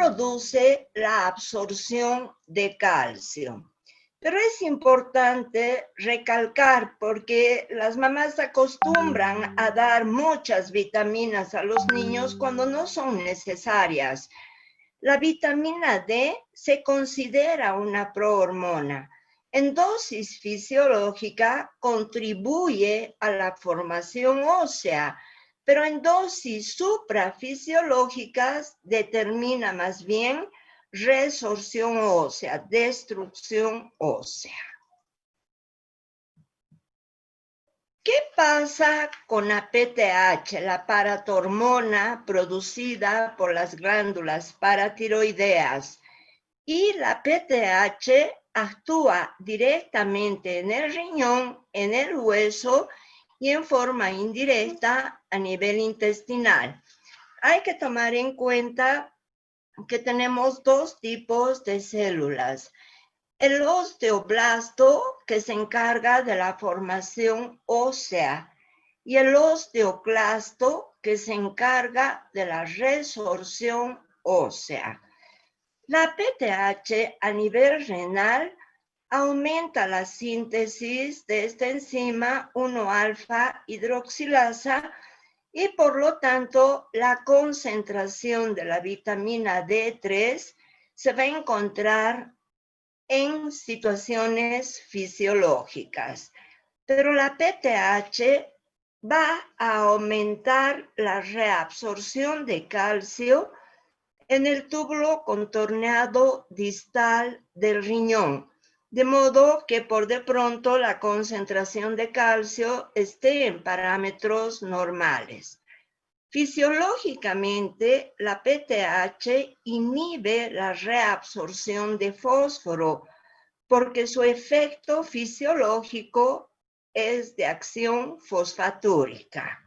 produce la absorción de calcio. Pero es importante recalcar porque las mamás acostumbran a dar muchas vitaminas a los niños cuando no son necesarias. La vitamina D se considera una prohormona. En dosis fisiológica contribuye a la formación ósea, pero en dosis suprafisiológicas determina más bien resorción ósea, destrucción ósea. ¿Qué pasa con la PTH, la paratormona producida por las glándulas paratiroideas? Y la PTH actúa directamente en el riñón, en el hueso y en forma indirecta a nivel intestinal. Hay que tomar en cuenta que tenemos dos tipos de células. El osteoblasto, que se encarga de la formación ósea, y el osteoclasto, que se encarga de la resorción ósea. La PTH a nivel renal aumenta la síntesis de esta enzima 1-alfa hidroxilasa y por lo tanto la concentración de la vitamina D3 se va a encontrar en situaciones fisiológicas. Pero la PTH va a aumentar la reabsorción de calcio en el túbulo contorneado distal del riñón, de modo que por de pronto la concentración de calcio esté en parámetros normales. Fisiológicamente, la PTH inhibe la reabsorción de fósforo porque su efecto fisiológico es de acción fosfatúrica.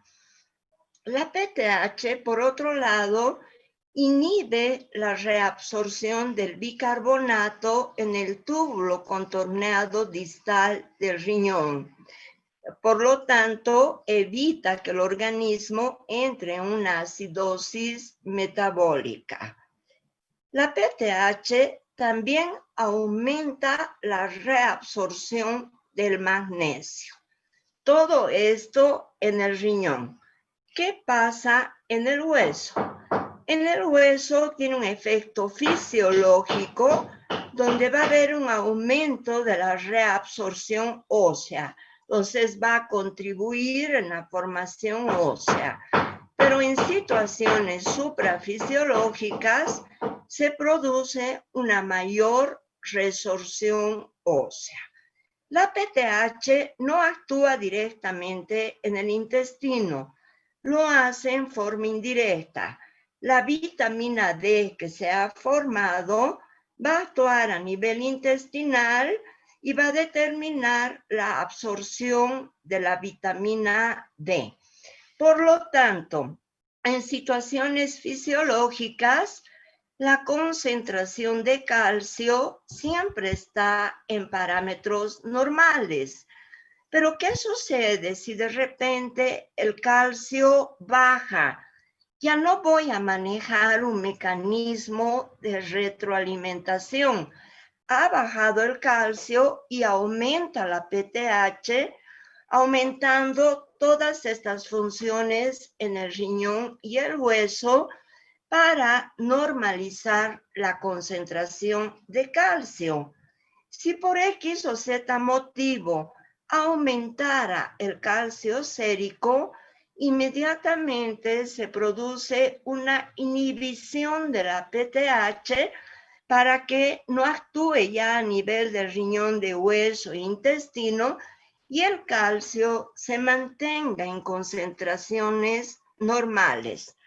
La PTH, por otro lado, inhibe la reabsorción del bicarbonato en el túbulo contorneado distal del riñón. Por lo tanto, evita que el organismo entre en una acidosis metabólica. La PTH también aumenta la reabsorción del magnesio. Todo esto en el riñón. ¿Qué pasa en el hueso? En el hueso tiene un efecto fisiológico donde va a haber un aumento de la reabsorción ósea. Entonces va a contribuir en la formación ósea. Pero en situaciones suprafisiológicas se produce una mayor resorción ósea. La PTH no actúa directamente en el intestino, lo hace en forma indirecta. La vitamina D que se ha formado va a actuar a nivel intestinal y va a determinar la absorción de la vitamina D. Por lo tanto, en situaciones fisiológicas, la concentración de calcio siempre está en parámetros normales. Pero ¿qué sucede si de repente el calcio baja? Ya no voy a manejar un mecanismo de retroalimentación. Ha bajado el calcio y aumenta la PTH, aumentando todas estas funciones en el riñón y el hueso para normalizar la concentración de calcio. Si por X o Z motivo aumentara el calcio sérico, inmediatamente se produce una inhibición de la PTH para que no actúe ya a nivel del riñón, de hueso e intestino y el calcio se mantenga en concentraciones normales.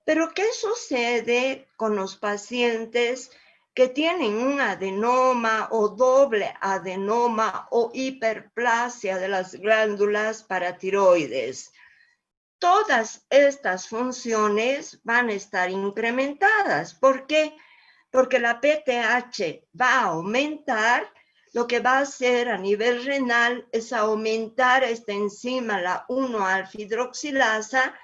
Pero ¿qué sucede con los pacientes que tienen un adenoma o doble adenoma o hiperplasia de las glándulas paratiroides? Todas estas funciones van a estar incrementadas. ¿Por qué? Porque la PTH va a aumentar. Lo que va a hacer a nivel renal es aumentar esta enzima, la 1-alfa hidroxilasa,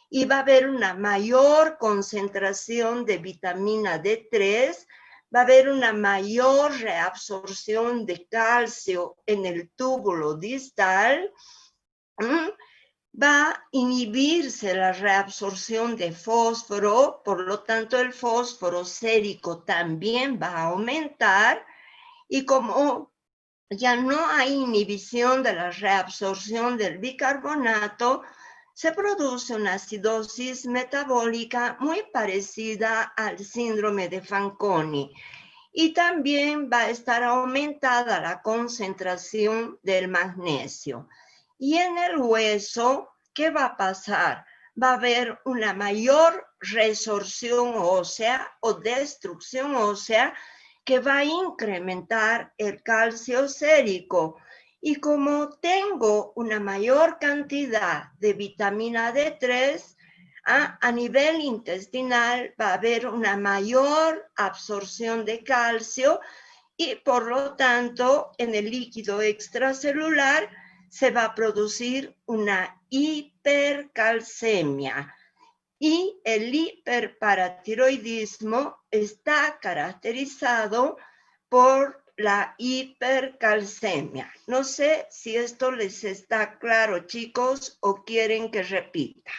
y va a haber una mayor concentración de vitamina D3, va a haber una mayor reabsorción de calcio en el túbulo distal, va a inhibirse la reabsorción de fósforo, por lo tanto el fósforo sérico también va a aumentar, y como ya no hay inhibición de la reabsorción del bicarbonato, se produce una acidosis metabólica muy parecida al síndrome de Fanconi. Y también va a estar aumentada la concentración del magnesio. Y en el hueso, ¿qué va a pasar? Va a haber una mayor resorción ósea o destrucción ósea que va a incrementar el calcio sérico. Y como tengo una mayor cantidad de vitamina D3, a nivel intestinal va a haber una mayor absorción de calcio y por lo tanto en el líquido extracelular se va a producir una hipercalcemia. Y el hiperparatiroidismo está caracterizado por la hipercalcemia. No sé si esto les está claro, chicos, o quieren que repita.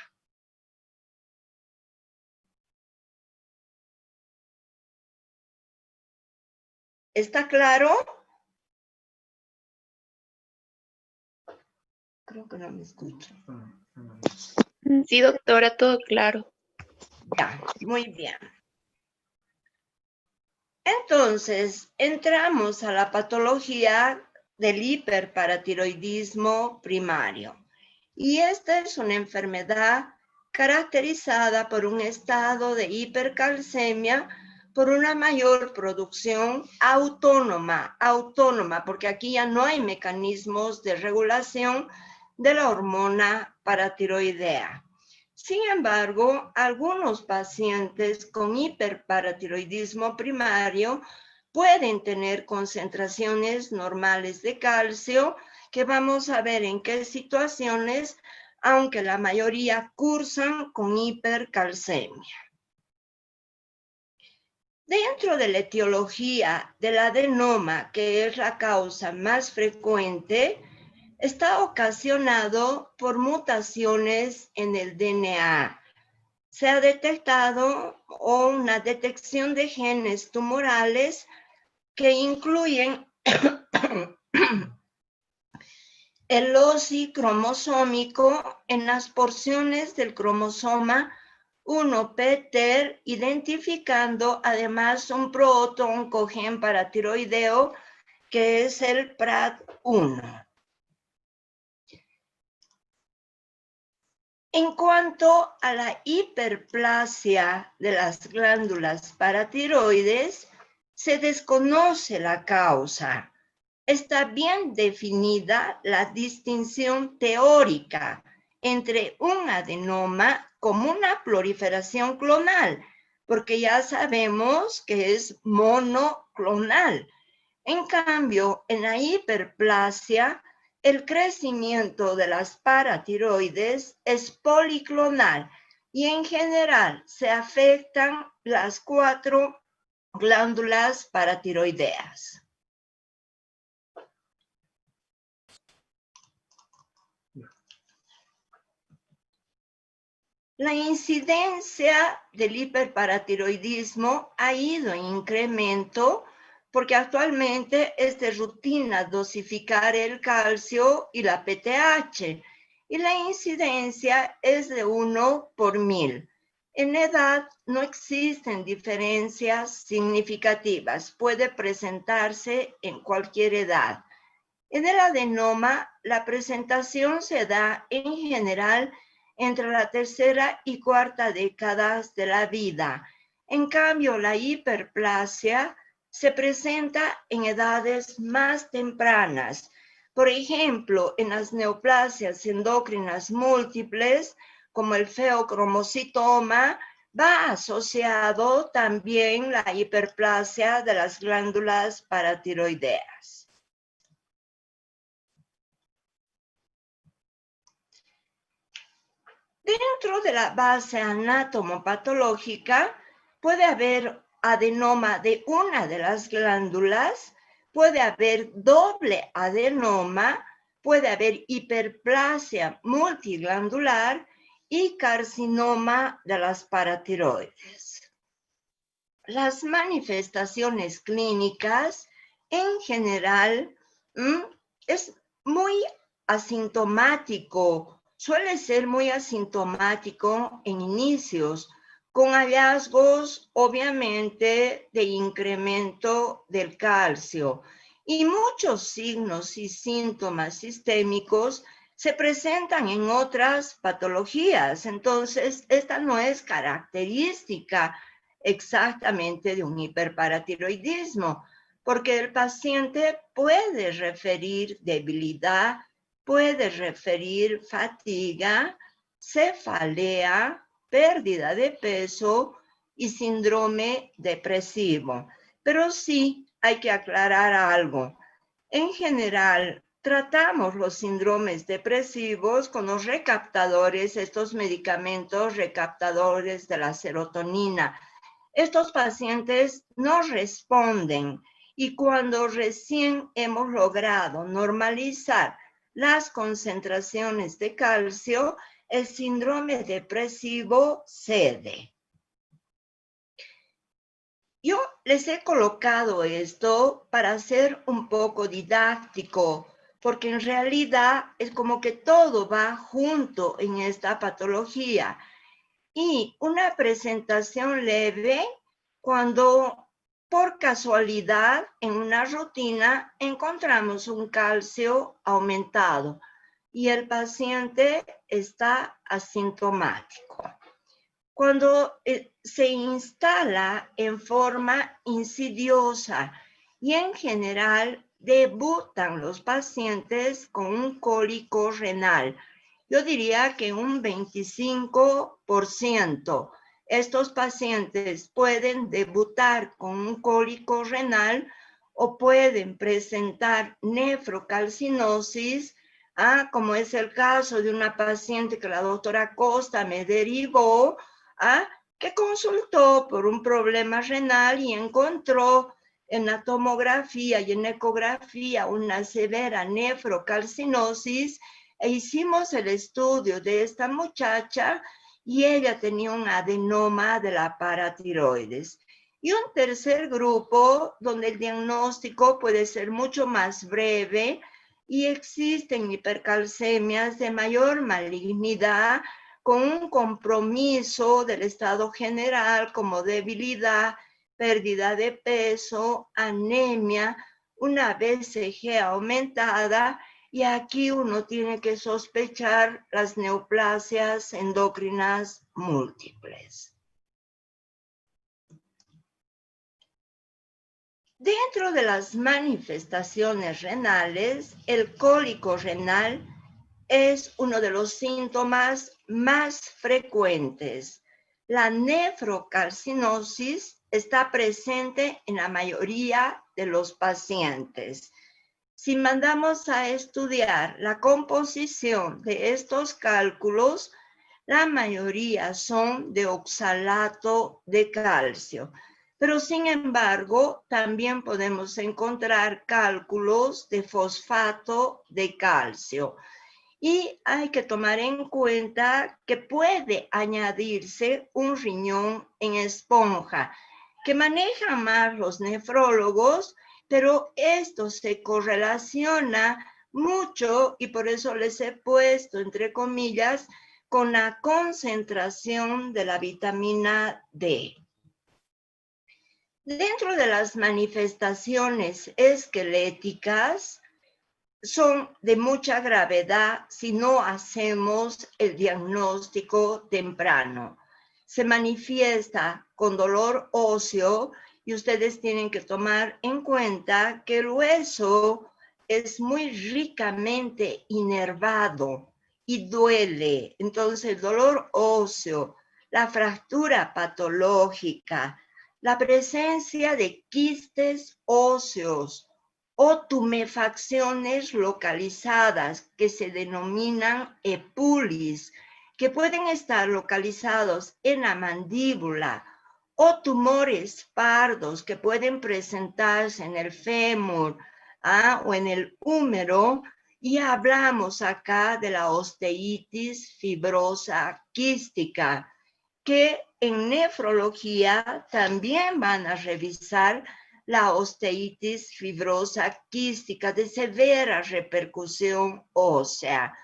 ¿Está claro? Creo que no me escucho. Sí, doctora, todo claro. Ya, muy bien. Entonces, entramos a la patología del hiperparatiroidismo primario. Y esta es una enfermedad caracterizada por un estado de hipercalcemia, por una mayor producción autónoma, porque aquí ya no hay mecanismos de regulación de la hormona paratiroidea. Sin embargo, algunos pacientes con hiperparatiroidismo primario pueden tener concentraciones normales de calcio, que vamos a ver en qué situaciones, aunque la mayoría cursan con hipercalcemia. Dentro de la etiología del adenoma, que es la causa más frecuente, está ocasionado por mutaciones en el DNA. Se ha detectado una detección de genes tumorales que incluyen el loci cromosómico en las porciones del cromosoma 1p ter, identificando además un proto-oncogen paratiroideo que es el PRAT1. En cuanto a la hiperplasia de las glándulas paratiroides, se desconoce la causa. Está bien definida la distinción teórica entre un adenoma como una proliferación clonal, porque ya sabemos que es monoclonal. En cambio, en la hiperplasia, el crecimiento de las paratiroides es policlonal y en general se afectan las 4 glándulas paratiroideas. La incidencia del hiperparatiroidismo ha ido en incremento porque actualmente es de rutina dosificar el calcio y la PTH y la incidencia es de 1 por 1000. En edad no existen diferencias significativas, puede presentarse en cualquier edad. En el adenoma, la presentación se da en general entre la tercera y cuarta décadas de la vida. En cambio, la hiperplasia se presenta en edades más tempranas. Por ejemplo, en las neoplasias endocrinas múltiples, como el feocromocitoma, va asociado también la hiperplasia de las glándulas paratiroideas. Dentro de la base anatomopatológica puede haber adenoma de una de las glándulas, puede haber doble adenoma, puede haber hiperplasia multiglandular y carcinoma de las paratiroides. Las manifestaciones clínicas en general es muy asintomático, suele ser muy asintomático en inicios, con hallazgos obviamente de incremento del calcio y muchos signos y síntomas sistémicos se presentan en otras patologías. Entonces, esta no es característica exactamente de un hiperparatiroidismo, porque el paciente puede referir debilidad, puede referir fatiga, cefalea, pérdida de peso y síndrome depresivo. Pero sí hay que aclarar algo. En general, tratamos los síndromes depresivos con los recaptadores, estos medicamentos recaptadores de la serotonina. Estos pacientes no responden y cuando recién hemos logrado normalizar las concentraciones de calcio, el síndrome depresivo cede. Yo les he colocado esto para ser un poco didáctico, porque en realidad es como que todo va junto en esta patología. Y una presentación leve cuando por casualidad en una rutina encontramos un calcio aumentado y el paciente está asintomático. Cuando se instala en forma insidiosa y en general debutan los pacientes con un cólico renal, yo diría que un 25%. Estos pacientes pueden debutar con un cólico renal o pueden presentar nefrocalcinosis, como es el caso de una paciente que la doctora Costa me derivó, que consultó por un problema renal y encontró en la tomografía y en ecografía una severa nefrocalcinosis. E hicimos el estudio de esta muchacha y ella tenía un adenoma de la paratiroides. Y un tercer grupo donde el diagnóstico puede ser mucho más breve y existen hipercalcemias de mayor malignidad con un compromiso del estado general como debilidad, pérdida de peso, anemia, una BCG aumentada. Y aquí uno tiene que sospechar las neoplasias endocrinas múltiples. Dentro de las manifestaciones renales, el cólico renal es uno de los síntomas más frecuentes. La nefrocalcinosis está presente en la mayoría de los pacientes. Si mandamos a estudiar la composición de estos cálculos, la mayoría son de oxalato de calcio. Pero sin embargo, también podemos encontrar cálculos de fosfato de calcio. Y hay que tomar en cuenta que puede añadirse un riñón en esponja, que manejan más los nefrólogos, pero esto se correlaciona mucho y por eso les he puesto, entre comillas, con la concentración de la vitamina D. Dentro de las manifestaciones esqueléticas, son de mucha gravedad si no hacemos el diagnóstico temprano. Se manifiesta con dolor óseo y ustedes tienen que tomar en cuenta que el hueso es muy ricamente inervado y duele. Entonces, el dolor óseo, la fractura patológica, la presencia de quistes óseos, o tumefacciones localizadas que se denominan epulis. que pueden estar localizados en la mandíbula o tumores pardos que pueden presentarse en el fémur o en el húmero. Y hablamos acá de la osteitis fibrosa quística, que en nefrología también van a revisar la osteitis fibrosa quística de severa repercusión ósea.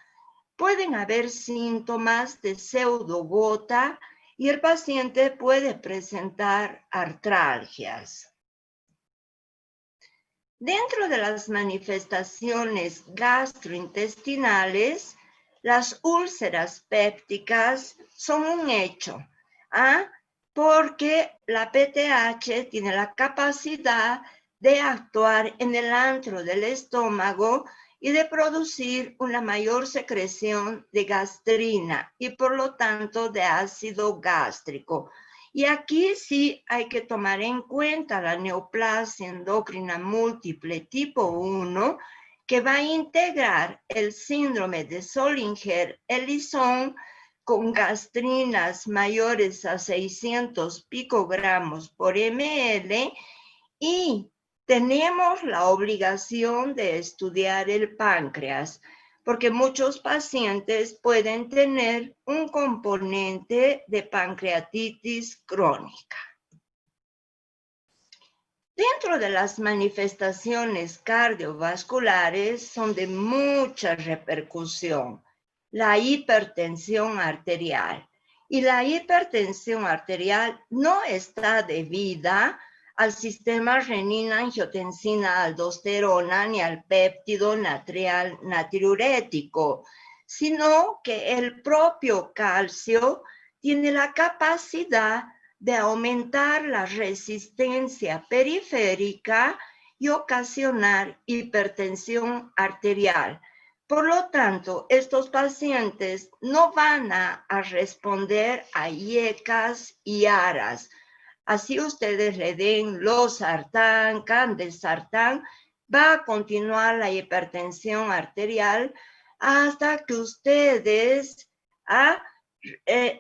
Pueden haber síntomas de pseudogota y el paciente puede presentar artralgias. Dentro de las manifestaciones gastrointestinales, las úlceras pépticas son un hecho, porque la PTH tiene la capacidad de actuar en el antro del estómago y de producir una mayor secreción de gastrina y por lo tanto de ácido gástrico. Y aquí sí hay que tomar en cuenta la neoplasia endocrina múltiple tipo 1, que va a integrar el síndrome de Zollinger-Ellison con gastrinas mayores a 600 picogramos por ml, y tenemos la obligación de estudiar el páncreas, porque muchos pacientes pueden tener un componente de pancreatitis crónica. Dentro de las manifestaciones cardiovasculares son de mucha repercusión la hipertensión arterial. Y la hipertensión arterial no está debida al sistema renina-angiotensina-aldosterona ni al péptido natrial natriurético, sino que el propio calcio tiene la capacidad de aumentar la resistencia periférica y ocasionar hipertensión arterial. Por lo tanto, estos pacientes no van a responder a IECAS y ARAS. Así ustedes le den losartán, candesartán, va a continuar la hipertensión arterial hasta que ustedes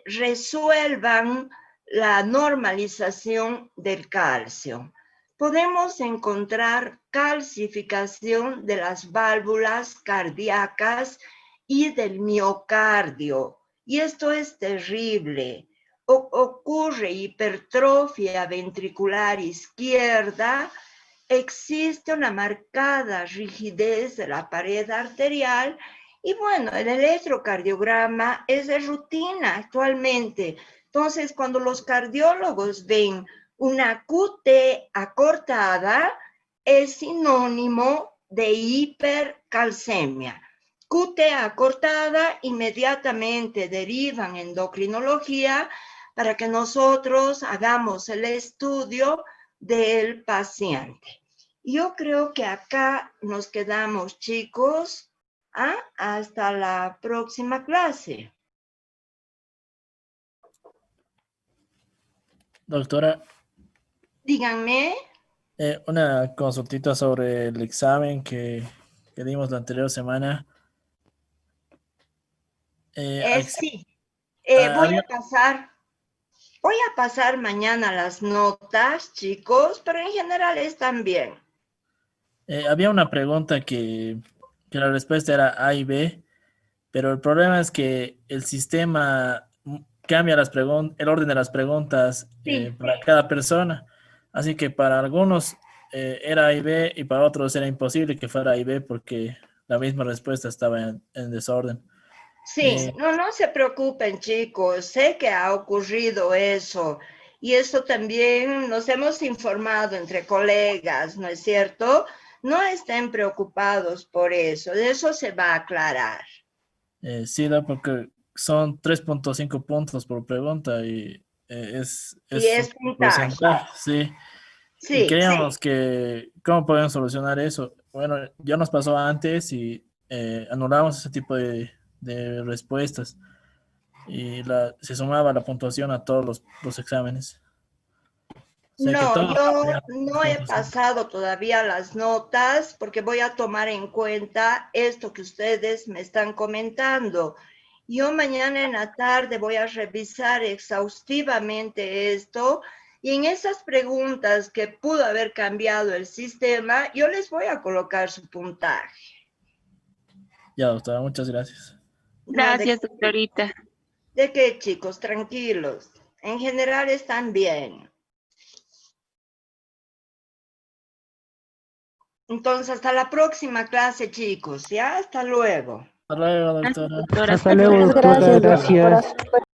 resuelvan la normalización del calcio. Podemos encontrar calcificación de las válvulas cardíacas y del miocardio, y esto es terrible. Ocurre hipertrofia ventricular izquierda, existe una marcada rigidez de la pared arterial, y bueno, el electrocardiograma es de rutina actualmente. Entonces, cuando los cardiólogos ven una QT acortada, es sinónimo de hipercalcemia. QT acortada, inmediatamente derivan endocrinología para que nosotros hagamos el estudio del paciente. Yo creo que acá nos quedamos, chicos. Hasta la próxima clase. Doctora. Díganme. Una consultita sobre el examen que dimos la anterior semana. Sí. Voy a pasar mañana las notas, chicos, pero en general están bien. Había una pregunta que la respuesta era A y B, pero el problema es que el sistema cambia el orden de las preguntas para cada persona. Así que para algunos era A y B y para otros era imposible que fuera A y B porque la misma respuesta estaba en desorden. Sí, no se preocupen, chicos. Sé que ha ocurrido eso. Y eso también nos hemos informado entre colegas, ¿no es cierto? No estén preocupados por eso. De eso se va a aclarar. Sí, porque son 3.5 puntos por pregunta y es un puntaje. Sí. Sí, y creíamos que, ¿cómo podemos solucionar eso? Bueno, ya nos pasó antes y anulamos ese tipo de respuestas y se sumaba la puntuación a todos los exámenes. No, yo no he pasado todavía las notas porque voy a tomar en cuenta esto que ustedes me están comentando. Yo mañana en la tarde voy a revisar exhaustivamente esto y en esas preguntas que pudo haber cambiado el sistema, yo les voy a colocar su puntaje. Ya, doctora, muchas gracias. No, Gracias, doctorita. ¿de qué, chicos? Tranquilos. En general están bien. Entonces, hasta la próxima clase, chicos. Ya, hasta luego. Hasta luego, Gracias, doctora. doctora. Hasta luego, Muchas doctora. gracias, doctora. Gracias.